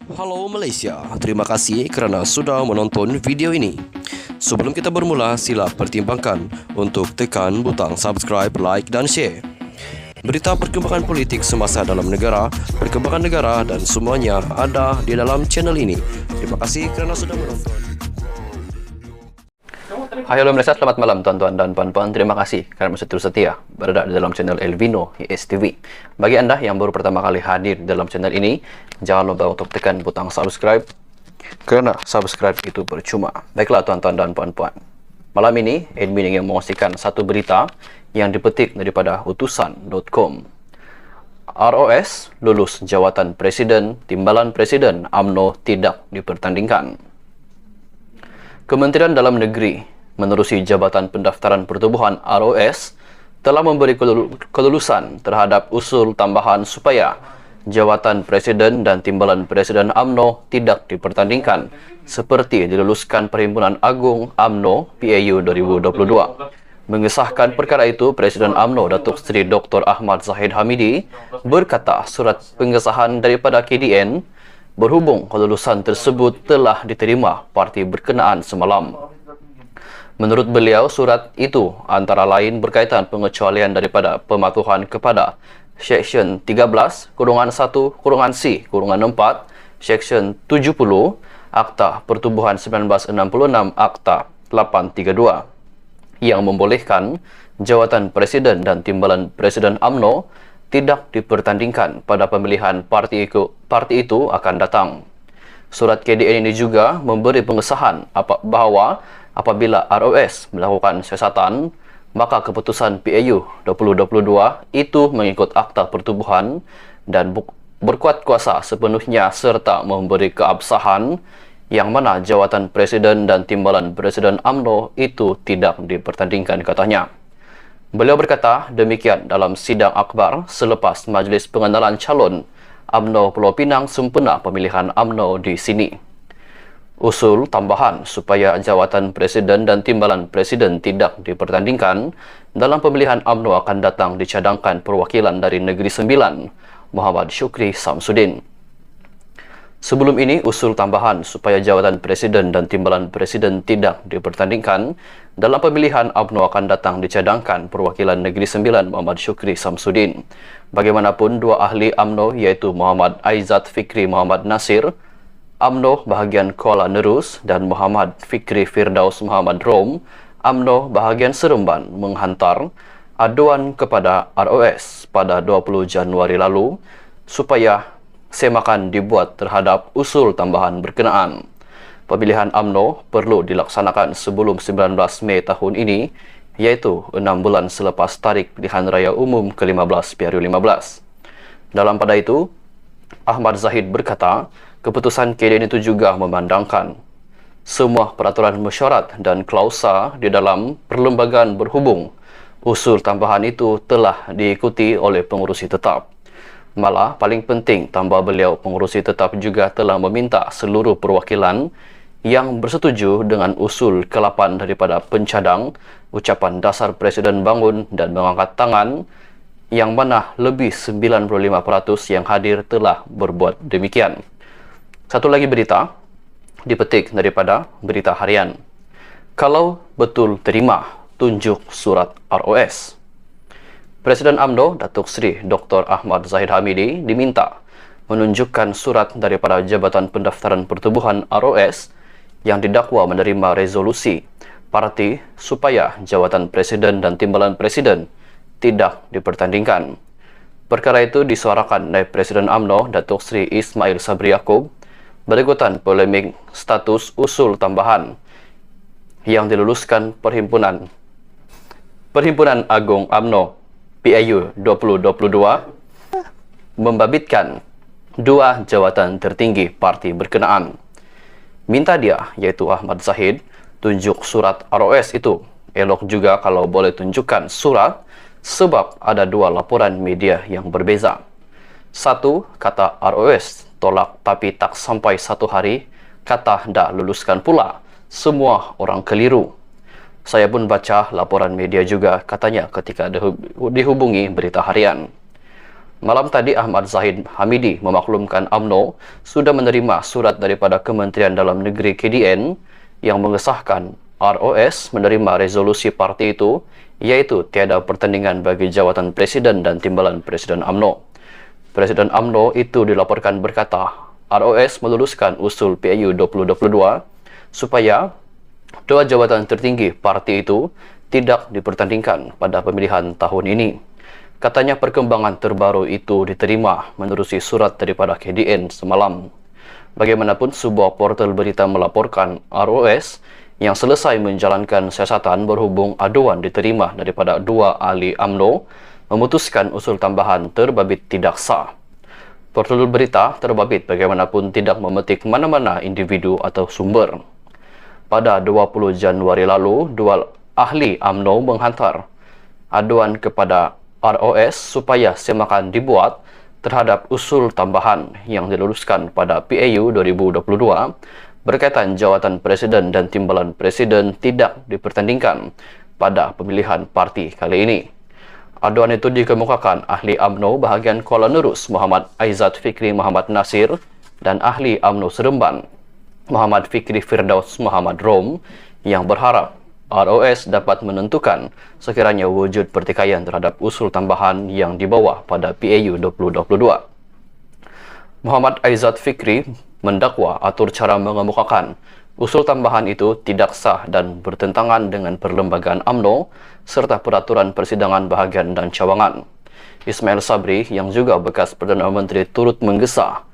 Halo Malaysia, terima kasih kerana sudah menonton video ini. Sebelum kita bermula, sila pertimbangkan untuk tekan butang subscribe, like dan share. Berita perkembangan politik semasa dalam negara, perkembangan negara dan semuanya ada di dalam channel ini. Terima kasih kerana sudah menonton. Hai halo Malaysia, selamat malam tuan-tuan dan puan-puan. Terima kasih kerana masih terus setia berada di dalam channel Elvino ISTV. Bagi anda yang baru pertama kali hadir di dalam channel ini, jangan lupa untuk tekan butang subscribe kerana subscribe itu percuma. Baiklah tuan-tuan dan puan-puan. Malam ini, admin ingin mengkongsikan satu berita yang dipetik daripada utusan.com. ROS lulus jawatan Presiden, Timbalan Presiden UMNO tidak dipertandingkan. Kementerian Dalam Negeri menerusi Jabatan Pendaftaran Pertubuhan ROS telah memberi kelulusan terhadap usul tambahan supaya jawatan Presiden dan Timbalan Presiden UMNO tidak dipertandingkan seperti diluluskan Perhimpunan Agung UMNO PAU 2022. Mengesahkan perkara itu, Presiden UMNO Datuk Seri Dr. Ahmad Zahid Hamidi berkata surat pengesahan daripada KDN berhubung kelulusan tersebut telah diterima parti berkenaan semalam. Menurut beliau, surat itu antara lain berkaitan pengecualian daripada pematuhan kepada Seksyen 13-1-C-4 Seksyen 70 Akta Pertubuhan 1966 Akta 832 yang membolehkan jawatan Presiden dan Timbalan Presiden UMNO tidak dipertandingkan pada pemilihan parti itu akan datang. Surat KDN ini juga memberi pengesahan bahawa apabila ROS melakukan siasatan, maka keputusan PAU 2022 itu mengikut Akta Pertubuhan dan berkuat kuasa sepenuhnya serta memberi keabsahan yang mana jawatan Presiden dan Timbalan Presiden UMNO itu tidak dipertandingkan, katanya. Beliau berkata demikian dalam sidang akbar selepas Majlis Pengenalan Calon UMNO Pulau Pinang sempena pemilihan UMNO di sini. Usul tambahan supaya jawatan Presiden dan Timbalan Presiden tidak dipertandingkan dalam pemilihan UMNO akan datang dicadangkan perwakilan dari Negeri Sembilan, Muhammad Syukri Samsudin. Sebelum ini, usul tambahan supaya jawatan Presiden dan Timbalan Presiden tidak dipertandingkan dalam pemilihan UMNO akan datang dicadangkan perwakilan Negeri Sembilan, Muhammad Syukri Samsudin. Bagaimanapun, dua ahli UMNO iaitu Muhammad Aizat Fikri Muhammad Nasir, UMNO bahagian Kuala Nerus dan Muhammad Fikri Firdaus Muhammad Rom, UMNO bahagian Seremban menghantar aduan kepada ROS pada 20 Januari lalu supaya semakan dibuat terhadap usul tambahan berkenaan. Pemilihan UMNO perlu dilaksanakan sebelum 19 Mei tahun ini, iaitu 6 bulan selepas tarikh pilihan raya umum ke-15 PRU15. Dalam pada itu, Ahmad Zahid berkata, keputusan KDN itu juga memandangkan semua peraturan mesyuarat dan klausa di dalam perlembagaan berhubung. Usul tambahan itu telah diikuti oleh pengurusi tetap. Malah, paling penting, tambah beliau, pengurusi tetap juga telah meminta seluruh perwakilan yang bersetuju dengan usul ke-8 daripada pencadang ucapan dasar Presiden bangun dan mengangkat tangan, yang mana lebih 95% yang hadir telah berbuat demikian. Satu lagi berita dipetik daripada Berita Harian. Kalau betul terima, tunjuk surat ROS. Presiden UMNO Datuk Seri Dr. Ahmad Zahid Hamidi diminta menunjukkan surat daripada Jabatan Pendaftaran Pertubuhan ROS yang didakwa menerima resolusi parti supaya jawatan Presiden dan Timbalan Presiden tidak dipertandingkan. Perkara itu disuarakan oleh Presiden UMNO Datuk Seri Ismail Sabri Yaakob berikutan polemik status usul tambahan yang diluluskan Perhimpunan Agung UMNO PAU 2022 membabitkan dua jawatan tertinggi parti berkenaan. Minta dia, iaitu Ahmad Zahid, tunjuk surat ROS itu. Elok juga kalau boleh tunjukkan surat sebab ada dua laporan media yang berbeza. Satu, kata ROS tolak tapi tak sampai 1 hari, kata dah luluskan pula. Semua orang keliru. Saya pun baca laporan media juga, katanya ketika dihubungi Berita Harian. Malam tadi Ahmad Zahid Hamidi memaklumkan UMNO sudah menerima surat daripada Kementerian Dalam Negeri KDN yang mengesahkan ROS menerima resolusi parti itu, yaitu tiada pertandingan bagi jawatan Presiden dan Timbalan Presiden UMNO. Presiden UMNO itu dilaporkan berkata, ROS meluluskan usul PAU 2022 supaya dua jawatan tertinggi parti itu tidak dipertandingkan pada pemilihan tahun ini. Katanya perkembangan terbaru itu diterima menerusi surat daripada KDN semalam. Bagaimanapun sebuah portal berita melaporkan ROS yang selesai menjalankan siasatan berhubung aduan diterima daripada dua ahli UMNO memutuskan usul tambahan terbabit tidak sah. Portal berita terbabit bagaimanapun tidak memetik mana-mana individu atau sumber. Pada 20 Januari lalu, dua ahli UMNO menghantar aduan kepada ROS supaya semakan dibuat terhadap usul tambahan yang diluluskan pada PAU 2022 berkaitan jawatan Presiden dan Timbalan Presiden tidak dipertandingkan pada pemilihan parti kali ini. Aduan itu dikemukakan ahli UMNO bahagian Kuala Nerus Muhammad Aizat Fikri Muhammad Nasir dan ahli UMNO Seremban Muhammad Fikri Firdaus Muhammad Rom yang berharap ROS dapat menentukan sekiranya wujud pertikaian terhadap usul tambahan yang dibawa pada PAU 2022. Muhammad Aizat Fikri mendakwa atur cara mengemukakan usul tambahan itu tidak sah dan bertentangan dengan perlembagaan UMNO serta peraturan persidangan bahagian dan cawangan. Ismail Sabri yang juga bekas Perdana Menteri turut menggesa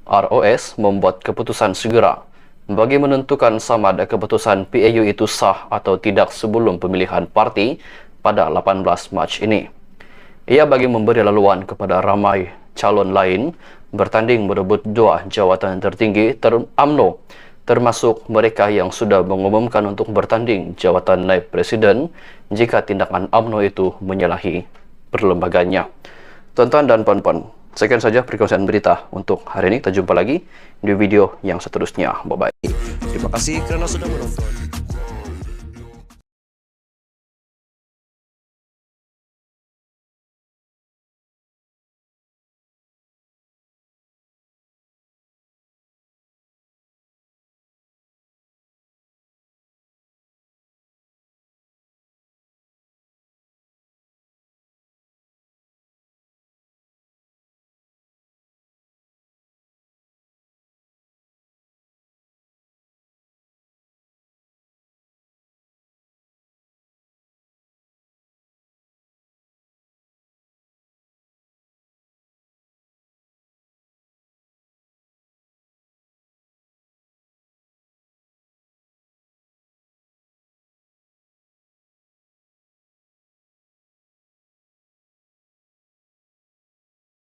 ROS membuat keputusan segera bagi menentukan sama ada keputusan PAU itu sah atau tidak sebelum pemilihan parti pada 18 Mac ini. Ia bagi memberi laluan kepada ramai calon lain bertanding merebut dua jawatan tertinggi UMNO, termasuk mereka yang sudah mengumumkan untuk bertanding jawatan naib presiden jika tindakan UMNO itu menyalahi perlembagaannya. Tuan-tuan dan puan-puan, sekian saja perkongsian berita untuk hari ini. Kita jumpa lagi di video yang seterusnya. Bye-bye. Terima kasih kerana sudah menonton.